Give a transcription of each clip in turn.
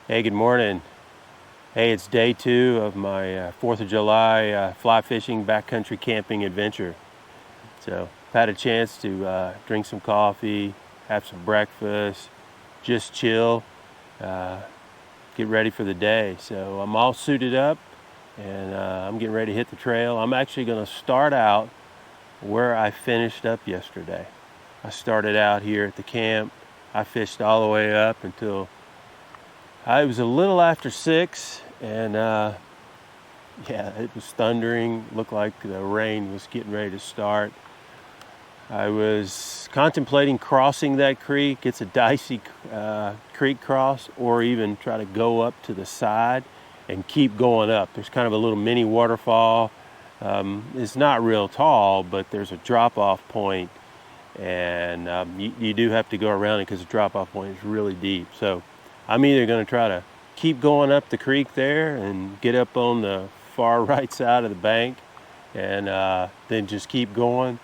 Hey, good morning. Hey, it's day 2 of my 4th of July fly fishing backcountry camping adventure. So I've had a chance to drink some coffee, have some breakfast, just chill, get ready for the day. So I'm all suited up and I'm getting ready to hit the trail. I'm actually going to start out where I finished up yesterday. I started out here at the camp. I fished all the way up until it was a little after 6, and yeah, it was thundering. Looked like the rain was getting ready to start. I was contemplating crossing that creek. It's a dicey creek cross, or even try to go up to the side and keep going up. There's kind of a little mini waterfall. It's not real tall, but there's a drop-off point, and you do have to go around it because the drop-off point is really deep. So I'm either going to try to keep going up the creek there and get up on the far right side of the bank and then just keep going,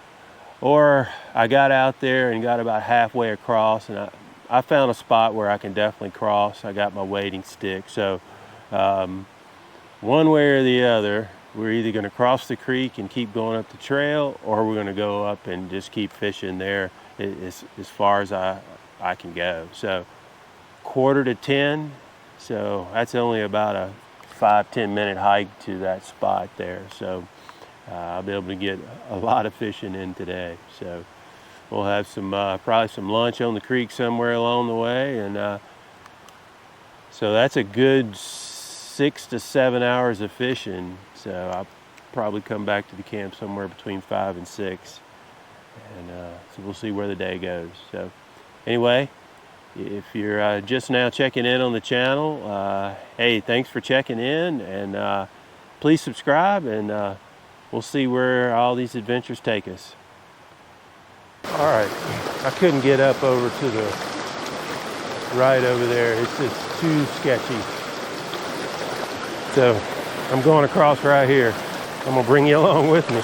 or I got out there and got about halfway across, and I found a spot where I can definitely cross. I got my wading stick, so one way or the other, we're either going to cross the creek and keep going up the trail, or we're going to go up and just keep fishing there as far as I can go. So 9:45, so that's only about a 5-10 minute hike to that spot there. So I'll be able to get a lot of fishing in today. So we'll have some probably some lunch on the creek somewhere along the way, and so that's a good 6 to 7 hours of fishing. So I'll probably come back to the camp somewhere between 5 and 6, and so we'll see where the day goes. So anyway, if you're just now checking in on the channel, hey, thanks for checking in, and please subscribe, and we'll see where all these adventures take us. All right, I couldn't get up over to the right over there. It's just too sketchy. So I'm going across right here. I'm gonna bring you along with me.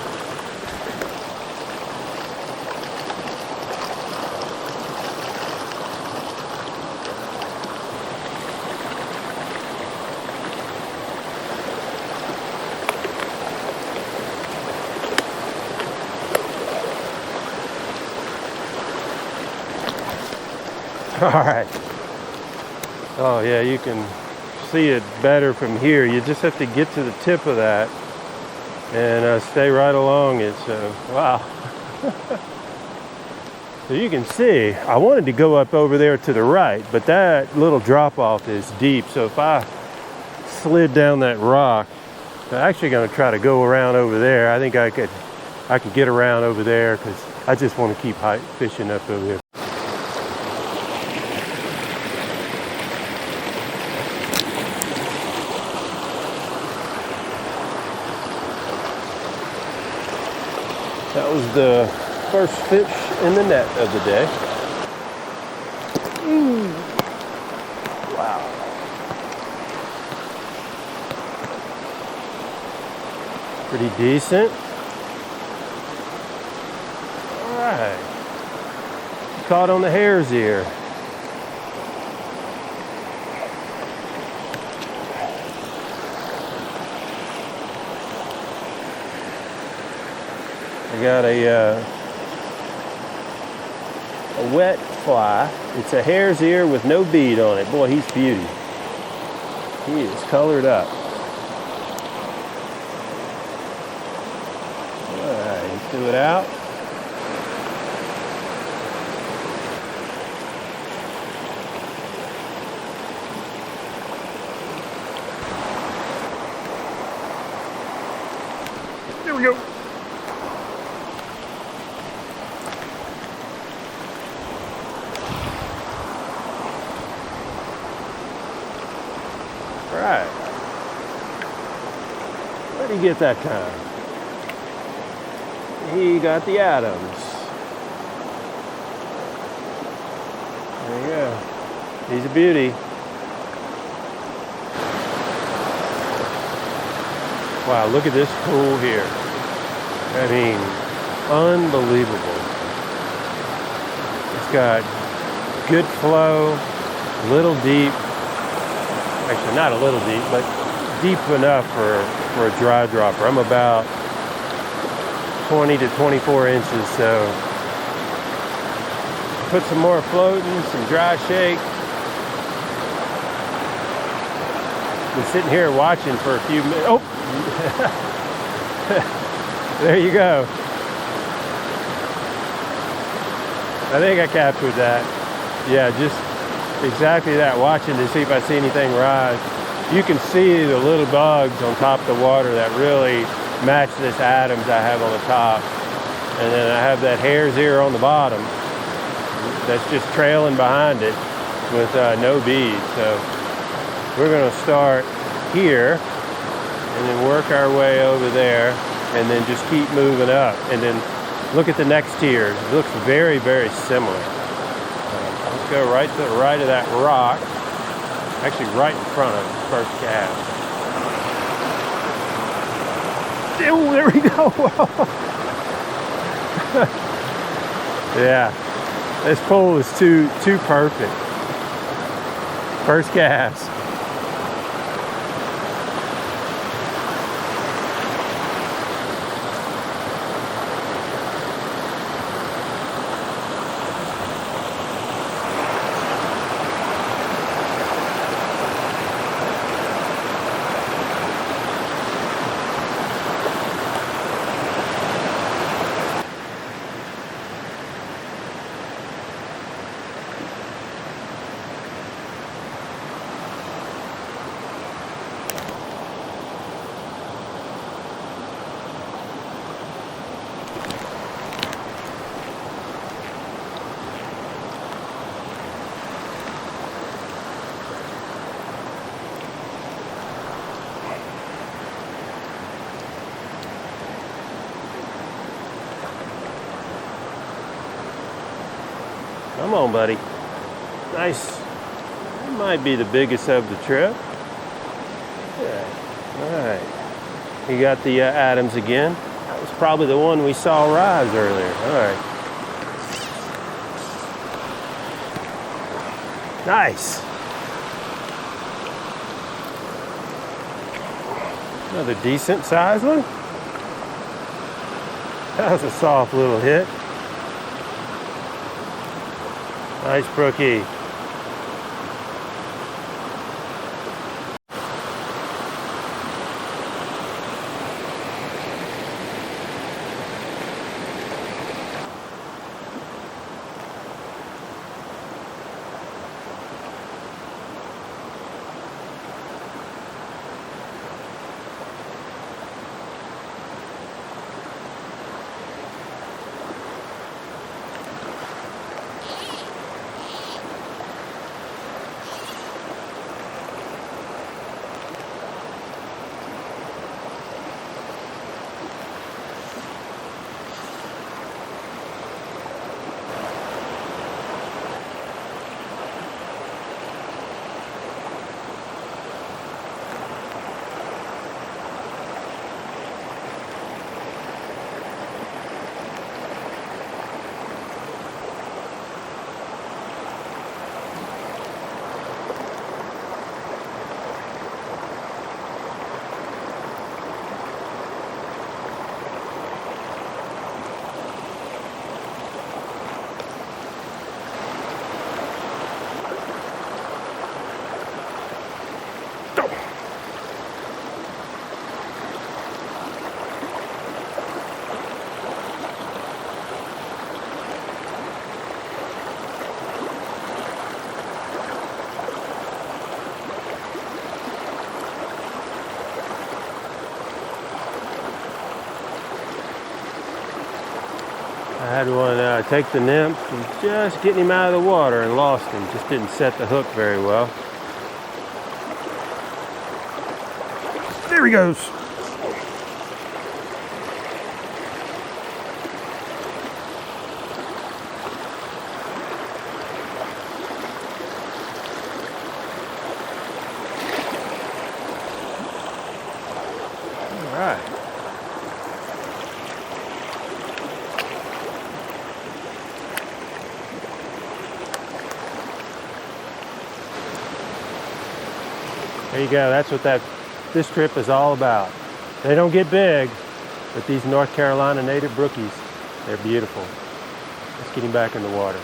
All right. Oh yeah, you can see it better from here. You just have to get to the tip of that and stay right along it. So wow. So you can see, I wanted to go up over there to the right, but that little drop off is deep. So if I slid down that rock, I'm actually going to try to go around over there. I think I could get around over there because I just want to keep fishing up over here. That was the first fish in the net of the day. Wow. Pretty decent. All right. Caught on the hare's ear. I got a wet fly. It's a hare's ear with no bead on it. Boy, he's beauty. He is colored up. All right, let's do it out. There we go. Right. Where did he get that time? He got the Adams. There you go. He's a beauty. Wow, look at this pool here. I mean, unbelievable. It's got good flow, little deep. Actually, not a little deep, but deep enough for a dry dropper. I'm about 20 to 24 inches, so put some more floating, some dry shake. Been sitting here watching for a few minutes. Oh, there you go. I think I captured that. Yeah, just exactly that, watching to see if I see anything rise. You can see the little bugs on top of the water that really match this Adams I have on the top. And then I have that hare's ear on the bottom that's just trailing behind it with no beads. So we're gonna start here and then work our way over there and then just keep moving up. And then look at the next tier. It looks very, very similar. Let's go right to the right of that rock. Actually right in front of the first cast. Oh, there we go. Yeah, this pull is too perfect. First cast. Come on, buddy. Nice. That might be the biggest of the trip. Yeah. All right. You got the Adams again. That was probably the one we saw rise earlier. All right. Nice. Another decent sized one. That was a soft little hit. Nice brookie. I had one take the nymph and just getting him out of the water and lost him. Just didn't set the hook very well. There he goes. All right. There you go. That's what this trip is all about. They don't get big, but these North Carolina native brookies, they're beautiful. Let's get him back in the water.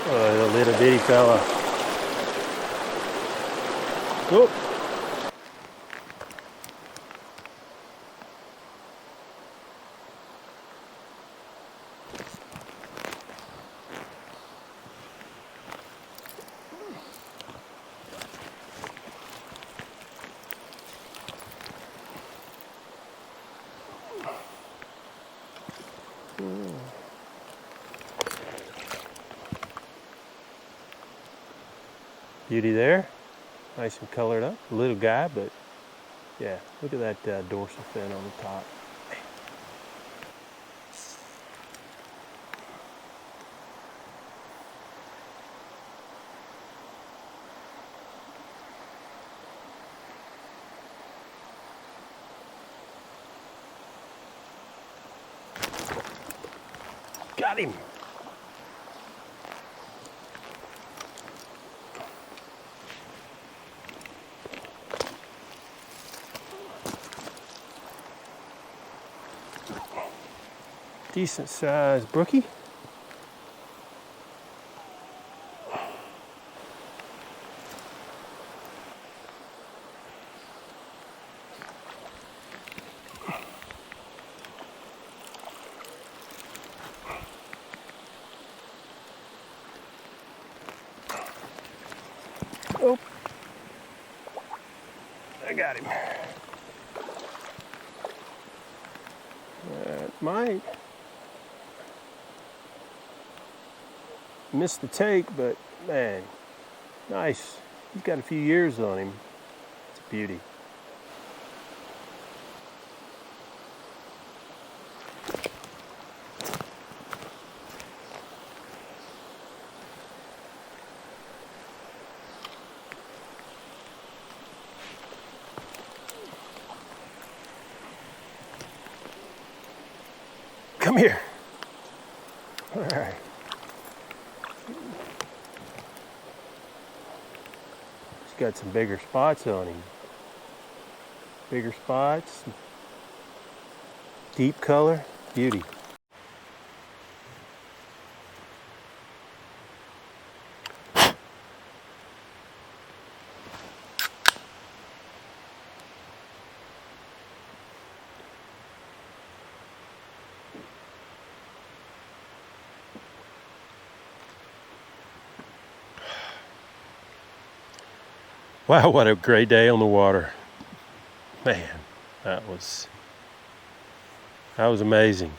Oh, the little bitty fella. Oh. Beauty there, nice and colored up. A little guy, but yeah, look at that dorsal fin on the top. Got him. Decent sized brookie. Oh, I got him. That might missed the take, but man, nice. He's got a few years on him. It's a beauty. Come here. All right. He's got some bigger spots on him. Bigger spots, deep color, beauty. Wow, what a great day on the water. Man, that was amazing.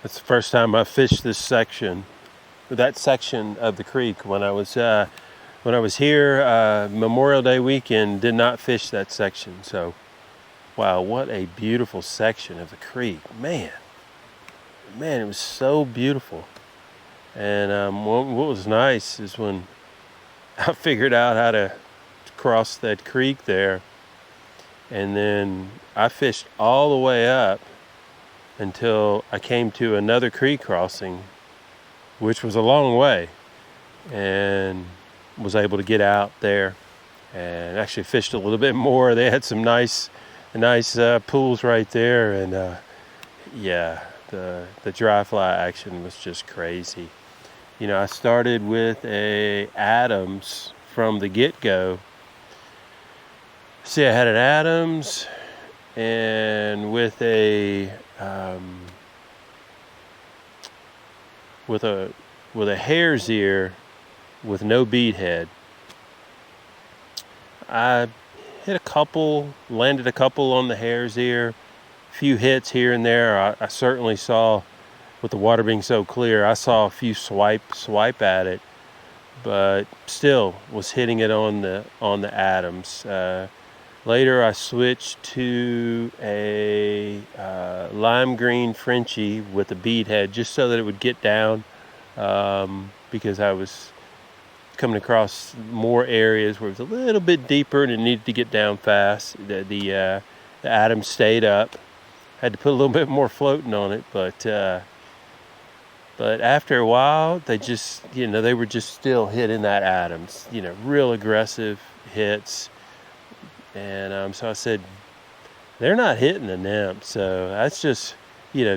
That's the first time I fished that section of the creek. When I was here Memorial Day weekend, did not fish that section. So, wow, what a beautiful section of the creek. Man, it was so beautiful. And what was nice is when I figured out how to cross that creek there, and then I fished all the way up until I came to another creek crossing, which was a long way, and was able to get out there and actually fished a little bit more. They had some nice pools right there, and yeah, the dry fly action was just crazy. You know, I started with a Adams from the get-go. See, I had an Adams and with a hare's ear with no bead head. I landed a couple on the hare's ear, a few hits here and there. I certainly saw, with the water being so clear, I saw a few swipe at it, but still was hitting it on the Adams. Later, I switched to a lime green Frenchie with a bead head, just so that it would get down, because I was coming across more areas where it was a little bit deeper and it needed to get down fast. The Adams stayed up. Had to put a little bit more floating on it, but after a while, they were just still hitting that Adams. Real aggressive hits. And so I said, they're not hitting the nymph, so that's just,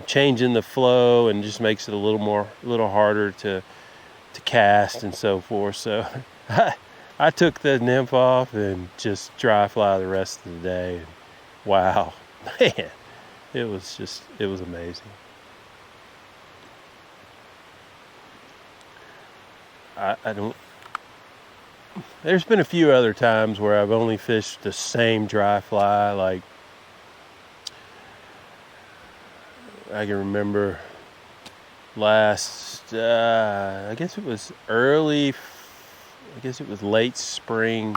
changing the flow, and just makes it a little harder to cast and so forth. So I took the nymph off and just dry fly the rest of the day. And wow, man, it was amazing. I don't. There's been a few other times where I've only fished the same dry fly. Like, I can remember I guess it was late spring,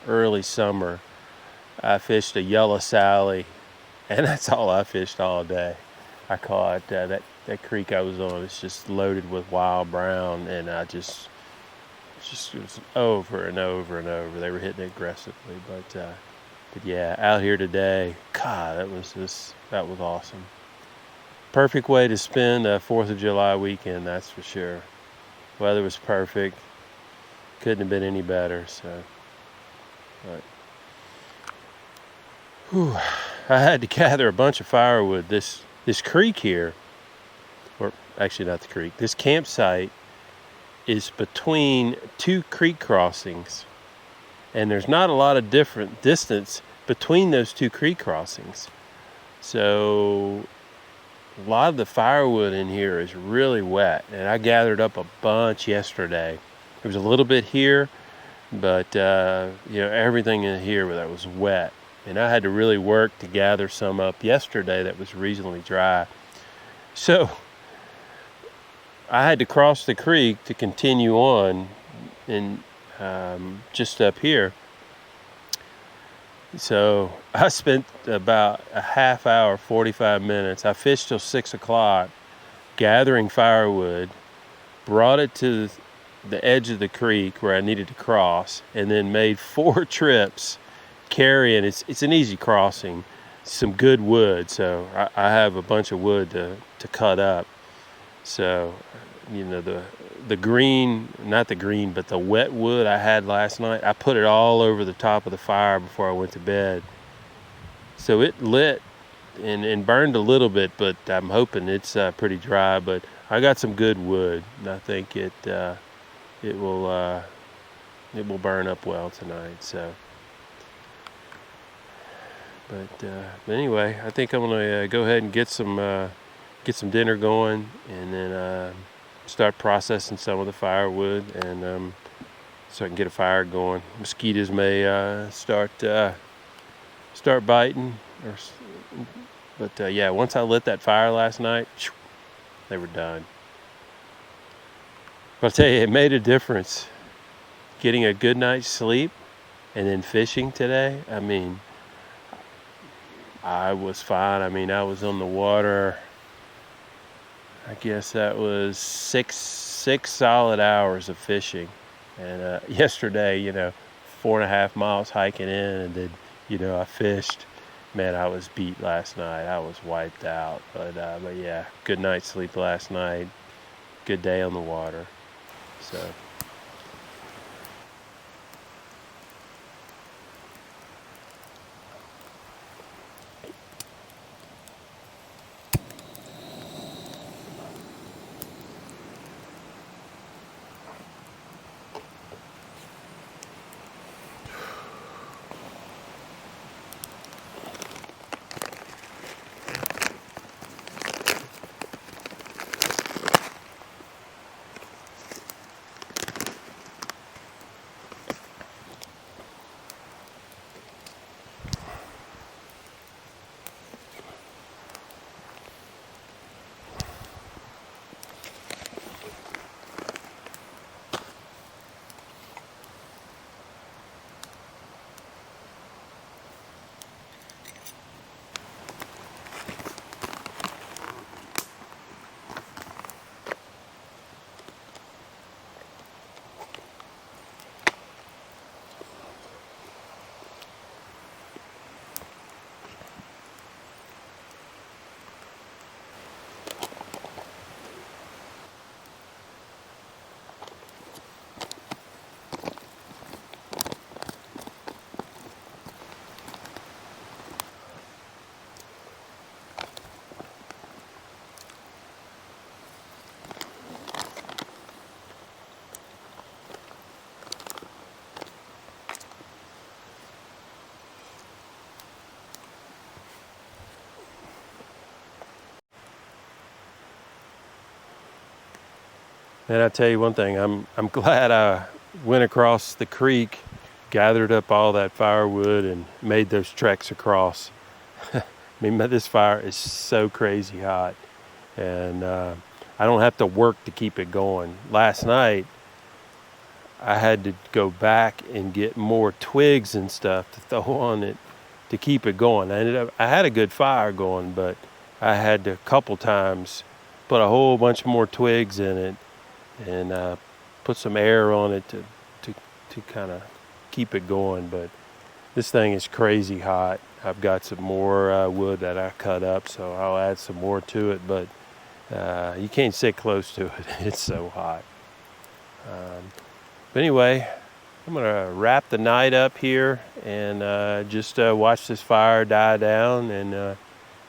early summer. I fished a yellow Sally, and that's all I fished all day. I caught that creek I was on. It's just loaded with wild brown, and it was over and over and over. They were hitting it aggressively, but yeah, out here today, God, that was awesome. Perfect way to spend a 4th of July weekend, that's for sure. Weather was perfect. Couldn't have been any better. So, I had to gather a bunch of firewood. This creek here, or actually not the creek, this campsite is between two creek crossings, and there's not a lot of different distance between those two creek crossings. So a lot of the firewood in here is really wet, and I gathered up a bunch yesterday. There was a little bit here, but everything in here that was wet, and I had to really work to gather some up yesterday that was reasonably dry. So I had to cross the creek to continue on, and just up here. So I spent about a half hour, 45 minutes. I fished till 6 o'clock, gathering firewood, brought it to the edge of the creek where I needed to cross, and then made 4 trips carrying. It's an easy crossing, some good wood. So I have a bunch of wood to cut up. So, the green, not the green, but the wet wood I had last night, I put it all over the top of the fire before I went to bed. So it lit and burned a little bit, but I'm hoping it's pretty dry. But I got some good wood, and I think it will burn up well tonight. So, but anyway, I think I'm gonna go ahead and get some dinner going, and then start processing some of the firewood, and so I can get a fire going. Mosquitoes may start biting, but yeah, once I lit that fire last night, they were done. But I'll tell you, it made a difference. Getting a good night's sleep and then fishing today. I mean, I was fine. I mean, I was on the water. I guess that was six solid hours of fishing. And yesterday, 4.5 miles hiking in, and then, I fished. Man, I was beat last night. I was wiped out. But yeah, good night's sleep last night. Good day on the water. So. And I tell you one thing, I'm glad I went across the creek, gathered up all that firewood, and made those treks across. I mean, this fire is so crazy hot, and I don't have to work to keep it going. Last night, I had to go back and get more twigs and stuff to throw on it to keep it going. I had a good fire going, but I had to a couple times put a whole bunch more twigs in it and put some air on it to kind of keep it going. But this thing is crazy hot. I've got some more wood that I cut up, so I'll add some more to it, but you can't sit close to it. It's so hot. But anyway, I'm gonna wrap the night up here and just watch this fire die down and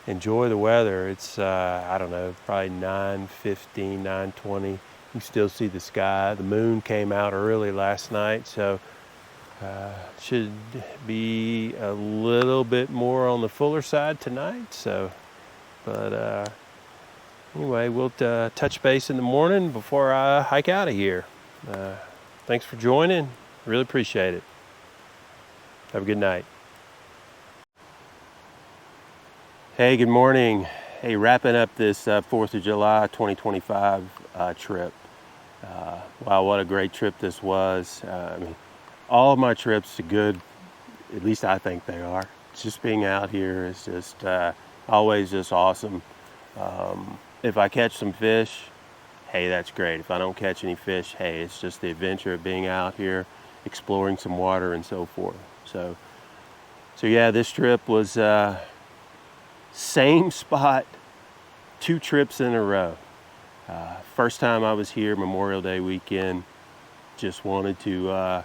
enjoy the weather. It's I don't know, probably 9:15, 9:20. You can still see the sky. The moon came out early last night, so should be a little bit more on the fuller side tonight. So, but anyway, we'll touch base in the morning before I hike out of here. Thanks for joining. Really appreciate it. Have a good night. Hey, good morning. Hey, wrapping up this 4th of July 2025 trip. Wow, what a great trip this was. I mean, all of my trips are good, at least I think they are. Just being out here is just always just awesome. If I catch some fish, hey, that's great. If I don't catch any fish, hey, it's just the adventure of being out here, exploring some water and so forth. So yeah, this trip was same spot, 2 trips in a row. First time I was here, Memorial Day weekend, just wanted to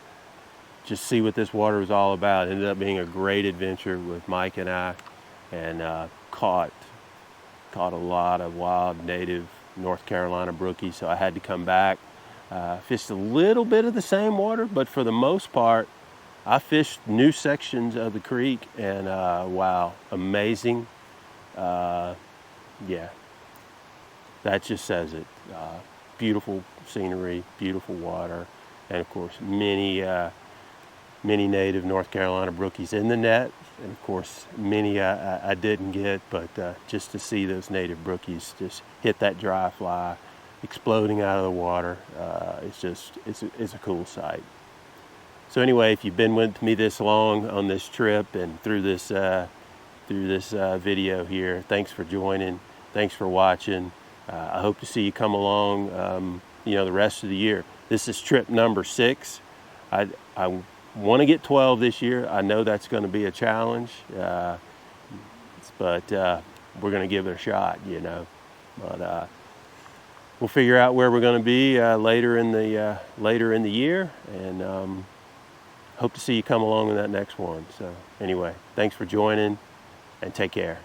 just see what this water was all about. It ended up being a great adventure with Mike and I, and caught a lot of wild native North Carolina brookies, so I had to come back. Fished a little bit of the same water, but for the most part, I fished new sections of the creek, and wow, amazing. Yeah, that just says it. beautiful scenery, beautiful water, and of course many native North Carolina brookies in the net, and of course many I didn't get, but just to see those native brookies just hit that dry fly exploding out of the water, it's a cool sight. So anyway, if you've been with me this long on this trip and through this video here, thanks for joining, thanks for watching. I hope to see you come along the rest of the year. This is trip number 6. I want to get 12 this year. I know that's going to be a challenge, but we're going to give it a shot, But we'll figure out where we're going to be later in the year, and hope to see you come along in that next one. So anyway, thanks for joining, and take care.